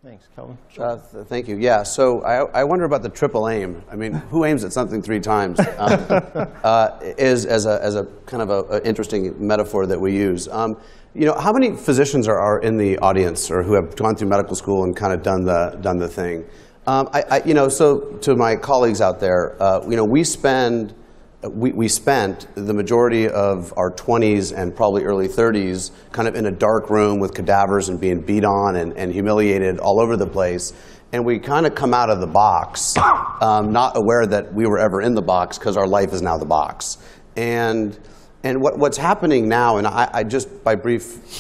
Thanks, Kelvin. Thank you. Yeah, so I wonder about the triple aim. I mean, who aims at something 3 times? Is as a kind of a interesting metaphor that we use. You know, how many physicians are in the audience or who have gone through medical school and kind of done the thing? You know, so to my colleagues out there, you know, we spent the majority of our 20s and probably early 30s kind of in a dark room with cadavers and being beat on and humiliated all over the place. And we kind of come out of the box, not aware that we were ever in the box because our life is now the box. And what's happening now, and I just by brief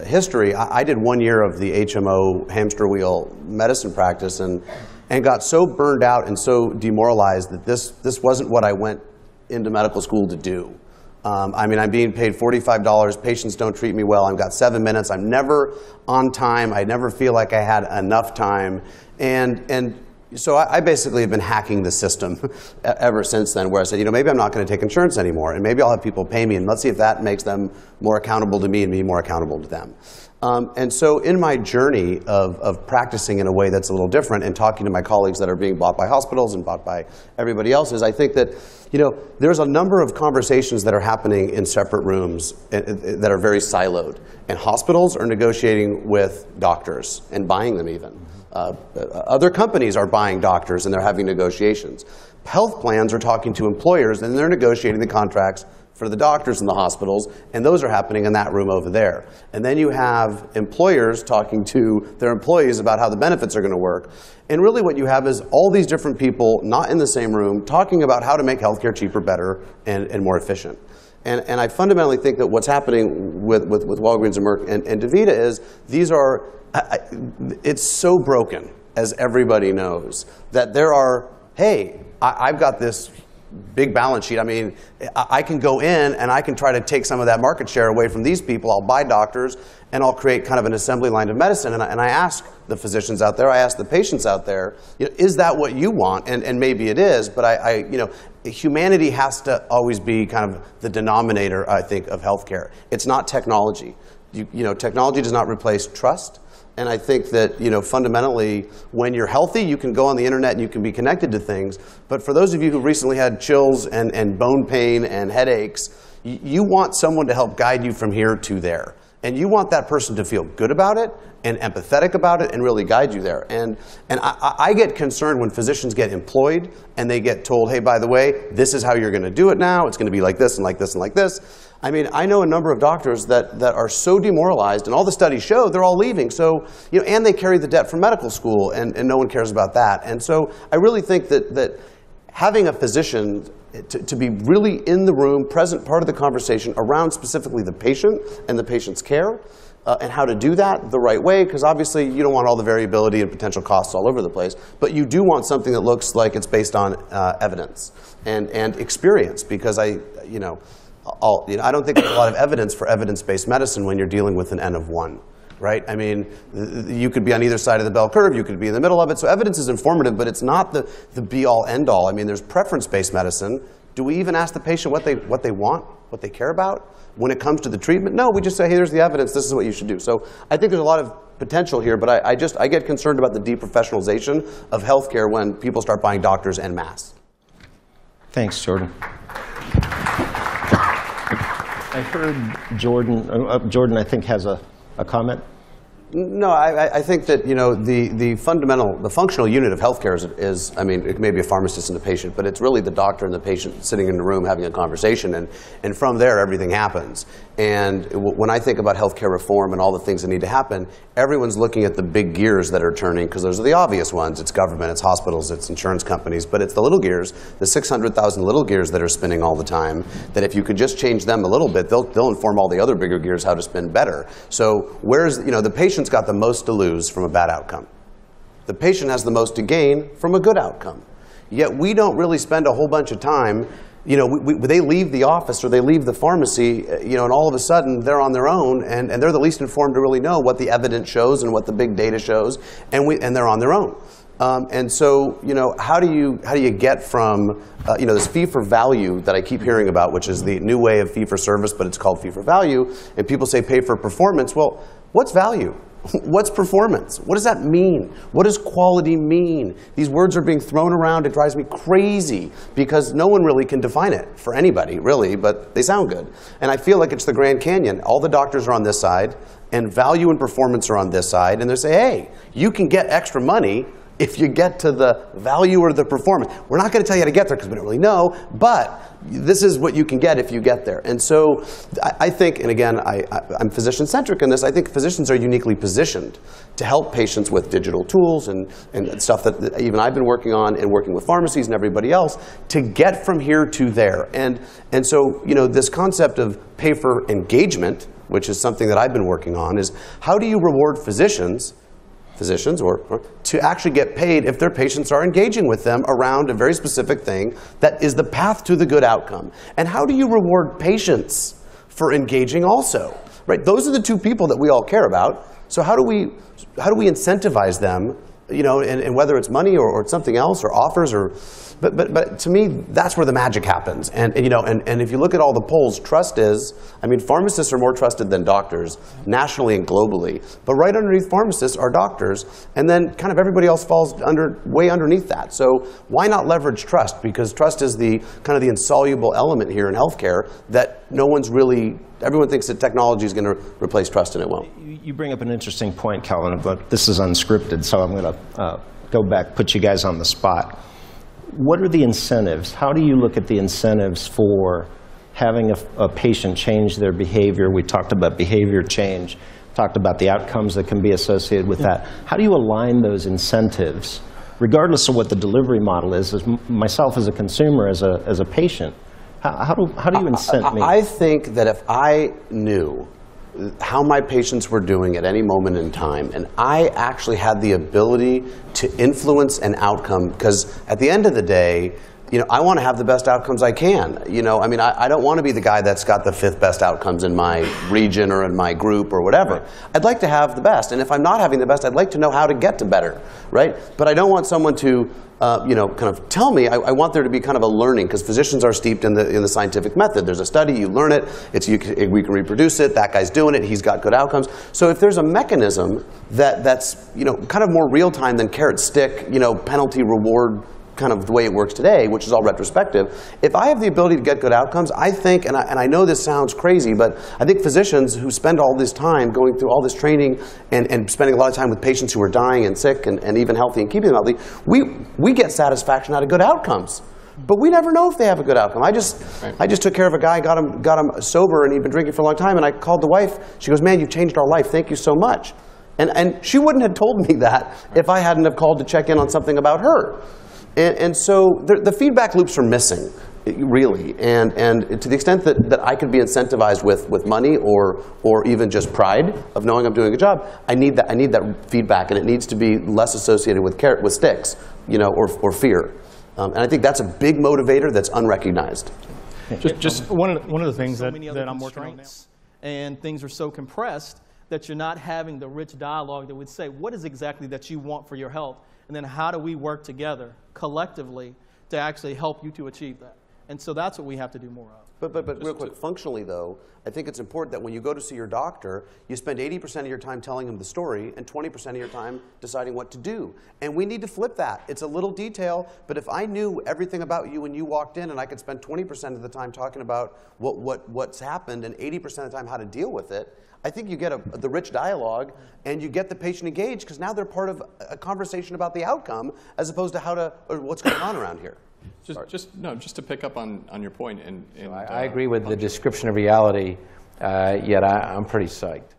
history, I did 1 year of the HMO hamster wheel medicine practice and got so burned out and so demoralized that this wasn't what I went into medical school to do. I mean, I'm being paid $45, patients don't treat me well, I've got 7 minutes, I'm never on time, I never feel like I had enough time, and so I basically have been hacking the system ever since then, where I said, you know, maybe I'm not going to take insurance anymore, and maybe I'll have people pay me, and let's see if that makes them more accountable to me and me more accountable to them. And so in my journey of practicing in a way that's a little different and talking to my colleagues that are being bought by hospitals and bought by everybody else's, I think that, you know, there's a number of conversations that are happening in separate rooms that are very siloed. And hospitals are negotiating with doctors and buying them even. Other companies are buying doctors and they're having negotiations. Health plans are talking to employers and they're negotiating the contracts for the doctors in the hospitals, and those are happening in that room over there. And then you have employers talking to their employees about how the benefits are going to work. And really what you have is all these different people not in the same room talking about how to make healthcare cheaper, better, and more efficient. And I fundamentally think that what's happening with Walgreens and Merck and DaVita is these are, it's so broken, as everybody knows, that there are, hey, I've got this big balance sheet. I mean, I can go in and I can try to take some of that market share away from these people. I'll buy doctors and I'll create kind of an assembly line of medicine. And I ask the physicians out there, I ask the patients out there, you know, is that what you want? And maybe it is, but you know, humanity has to always be kind of the denominator, I think, of healthcare. It's not technology. You know, technology does not replace trust. And I think that, you know, fundamentally, when you're healthy, you can go on the internet and you can be connected to things. But for those of you who recently had chills and bone pain and headaches, you want someone to help guide you from here to there. And you want that person to feel good about it and empathetic about it and really guide you there. And I get concerned when physicians get employed and they get told, hey, by the way, this is how you're going to do it now. It's going to be like this and like this and like this. I mean, I know a number of doctors that are so demoralized, and all the studies show they're all leaving. So, you know, and they carry the debt from medical school, and no one cares about that. And so I really think that having a physician to be really in the room, present part of the conversation around specifically the patient and the patient's care, and how to do that the right way, because obviously you don't want all the variability and potential costs all over the place, but you do want something that looks like it's based on evidence and experience, because I don't think there's a lot of evidence for evidence-based medicine when you're dealing with an N of 1. Right? I mean, you could be on either side of the bell curve, you could be in the middle of it. So evidence is informative, but it's not the be-all, end-all. I mean, there's preference-based medicine. Do we even ask the patient what they want, what they care about when it comes to the treatment? No, we just say, hey, here's the evidence, this is what you should do. So I think there's a lot of potential here, but I get concerned about the deprofessionalization of healthcare when people start buying doctors en masse. Thanks, Jordan. I heard Jordan, I think, has a comment? No, I think that, you know, the functional unit of healthcare is, I mean, it may be a pharmacist and a patient, but it's really the doctor and the patient sitting in the room having a conversation, and from there everything happens. And when I think about healthcare reform and all the things that need to happen, everyone's looking at the big gears that are turning, because those are the obvious ones. It's government, it's hospitals, it's insurance companies, but it's the little gears, the 600,000 little gears that are spinning all the time, that if you could just change them a little bit, they'll inform all the other bigger gears how to spin better. So the patient's got the most to lose from a bad outcome. The patient has the most to gain from a good outcome. Yet we don't really spend a whole bunch of time, you know, they leave the office or they leave the pharmacy, you know, and all of a sudden they're on their own, and they're the least informed to really know what the evidence shows and what the big data shows, and they're on their own. And so, you know, how do you get from, you know, this fee for value that I keep hearing about, which is the new way of fee for service, but it's called fee for value, and people say pay for performance. Well, what's value? What's performance? What does that mean? What does quality mean? These words are being thrown around. It drives me crazy because no one really can define it for anybody, really, but they sound good. And I feel like it's the Grand Canyon. All the doctors are on this side, and value and performance are on this side, and they say, hey, you can get extra money if you get to the value or the performance. We're not going to tell you how to get there because we don't really know, but this is what you can get if you get there. And so I think, and again, I'm physician-centric in this, I think physicians are uniquely positioned to help patients with digital tools and stuff that even I've been working on and working with pharmacies and everybody else to get from here to there. And so, you know, this concept of pay for engagement, which is something that I've been working on, is how do you reward physicians or to actually get paid if their patients are engaging with them around a very specific thing that is the path to the good outcome. And how do you reward patients for engaging also? Right? Those are the two people that we all care about. So how do we incentivize them, you know, and whether it's money or something else or offers or but to me, that's where the magic happens. And you know, and if you look at all the polls, trust is, I mean, pharmacists are more trusted than doctors, nationally and globally. But right underneath pharmacists are doctors, and then kind of everybody else falls way underneath that. So why not leverage trust? Because trust is the kind of the insoluble element here in healthcare that no one's really, everyone thinks that technology is going to replace trust, and it won't. You bring up an interesting point, Calvin, but this is unscripted, so I'm going to go back, put you guys on the spot. What are the incentives? How do you look at the incentives for having a patient change their behavior? We talked about behavior change, talked about the outcomes that can be associated with that. How do you align those incentives, regardless of what the delivery model is? As myself as a consumer, as a patient, how do you incent me? I think that if I knew how my patients were doing at any moment in time, and I actually had the ability to influence an outcome, because at the end of the day, you know, I want to have the best outcomes I can. You know, I mean, I don't want to be the guy that's got the 5th best outcomes in my region or in my group or whatever. I'd like to have the best, and if I'm not having the best, I'd like to know how to get to better, right? But I don't want someone to, you know, kind of tell me. I want there to be kind of a learning, because physicians are steeped in the scientific method. There's a study, you learn it, we can reproduce it, that guy's doing it, he's got good outcomes. So if there's a mechanism that's, you know, kind of more real time than carrot stick, you know, penalty reward, kind of the way it works today, which is all retrospective. If I have the ability to get good outcomes, I think, and I know this sounds crazy, but I think physicians who spend all this time going through all this training and spending a lot of time with patients who are dying and sick and even healthy and keeping them healthy, we get satisfaction out of good outcomes. But we never know if they have a good outcome. I just took care of a guy, got him sober, and he'd been drinking for a long time, and I called the wife. She goes, man, you've changed our life. Thank you so much. And she wouldn't have told me that if I hadn't have called to check in on something about her. And so the feedback loops are missing, really. And to the extent that I could be incentivized with money or even just pride of knowing I'm doing a good job, I need that feedback, and it needs to be less associated with sticks, you know, or fear. And I think that's a big motivator that's unrecognized. Just one of the things that I'm working on now, and things are so compressed that you're not having the rich dialogue that would say, what is exactly that you want for your health? And then how do we work together collectively to actually help you to achieve that? And so that's what we have to do more of. But real quick, functionally though, I think it's important that when you go to see your doctor, you spend 80% of your time telling him the story and 20% of your time deciding what to do. And we need to flip that. It's a little detail, but if I knew everything about you when you walked in and I could spend 20% of the time talking about what's happened and 80% of the time how to deal with it, I think you get the rich dialogue, and you get the patient engaged, because now they're part of a conversation about the outcome as opposed to what's going on around here. Just to pick up on your point. I agree with the description of reality, yet I'm pretty psyched.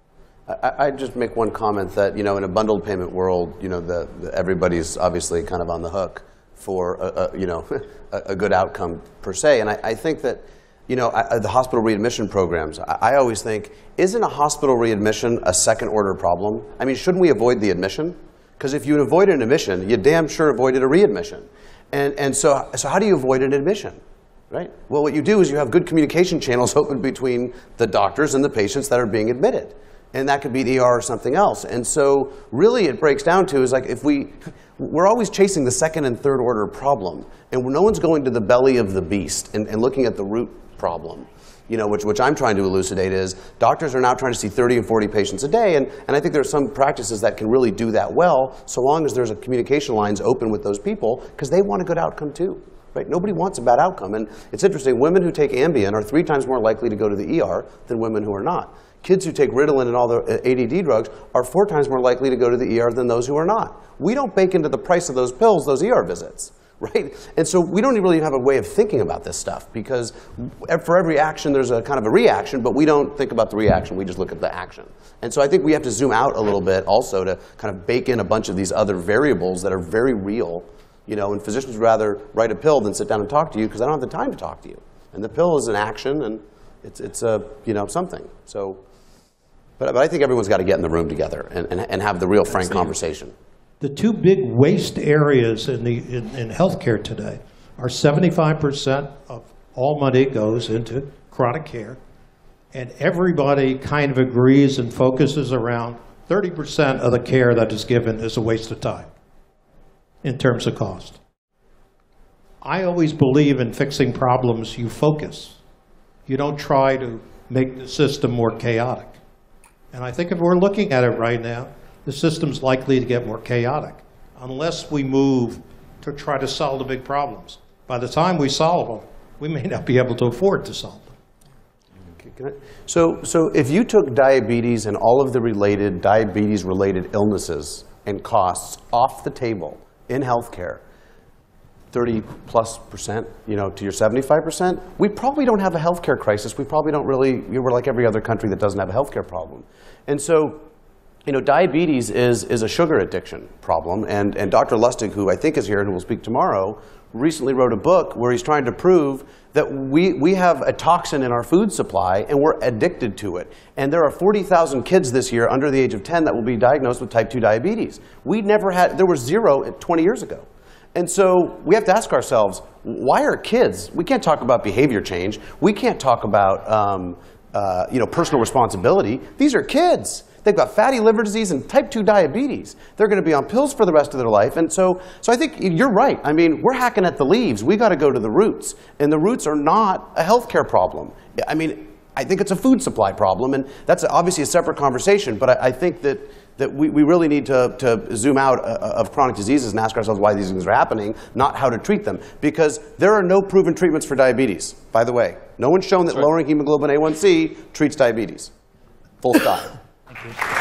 I'd just make one comment that, you know, in a bundled payment world, you know, everybody's obviously kind of on the hook for you know, a good outcome per se, and I think that, you know, the hospital readmission programs, I always think, isn't a hospital readmission a second-order problem? I mean, shouldn't we avoid the admission? Because if you avoid an admission, you damn sure avoided a readmission. And so how do you avoid an admission, right? Well, what you do is you have good communication channels open between the doctors and the patients that are being admitted. And that could be the ER or something else. And so really it breaks down to is like if we're always chasing the second and third order problem, and no one's going to the belly of the beast and looking at the root problem. which I'm trying to elucidate is doctors are now trying to see 30 and 40 patients a day, and I think there are some practices that can really do that well, so long as there's a communication lines open with those people, because they want a good outcome too. Right? Nobody wants a bad outcome. And it's interesting, women who take Ambien are 3 times more likely to go to the ER than women who are not. Kids who take Ritalin and all the ADD drugs are 4 times more likely to go to the ER than those who are not. We don't bake into the price of those pills those ER visits. Right? And so we don't really have a way of thinking about this stuff, because for every action there's a kind of a reaction, but we don't think about the reaction, we just look at the action. And so I think we have to zoom out a little bit also to kind of bake in a bunch of these other variables that are very real. And physicians would rather write a pill than sit down and talk to you because I don't have the time to talk to you. And the pill is an action, and it's a, something. So, but I think everyone's got to get in the room together and have the real frank conversation. The 2 big waste areas in healthcare today are 75% of all money goes into chronic care, and everybody kind of agrees and focuses around 30% of the care that is given is a waste of time in terms of cost. I always believe in fixing problems, you focus. You don't try to make the system more chaotic. And I think if we're looking at it right now, the system's likely to get more chaotic unless we move to try to solve the big problems. By the time we solve them, we may not be able to afford to solve them. So if you took diabetes and all of the related diabetes-related illnesses and costs off the table in healthcare, 30+%, to your 75%, we probably don't have a healthcare crisis. We probably don't really, we're like every other country that doesn't have a healthcare problem. And so, diabetes is a sugar addiction problem. And Dr. Lustig, who I think is here and who will speak tomorrow, recently wrote a book where he's trying to prove that we have a toxin in our food supply and we're addicted to it. And there are 40,000 kids this year under the age of 10 that will be diagnosed with type 2 diabetes. There were 0 20 years ago. And so we have to ask ourselves, why are kids, we can't talk about behavior change, we can't talk about personal responsibility. These are kids. They've got fatty liver disease and type 2 diabetes. They're going to be on pills for the rest of their life. And so I think you're right. I mean, we're hacking at the leaves. We got to go to the roots. And the roots are not a healthcare problem. I mean, I think it's a food supply problem. And that's obviously a separate conversation. But I think that we really need to zoom out of chronic diseases and ask ourselves why these things are happening, not how to treat them. Because there are no proven treatments for diabetes, by the way. No one's shown that lowering hemoglobin A1C treats diabetes. Full stop. Thank you.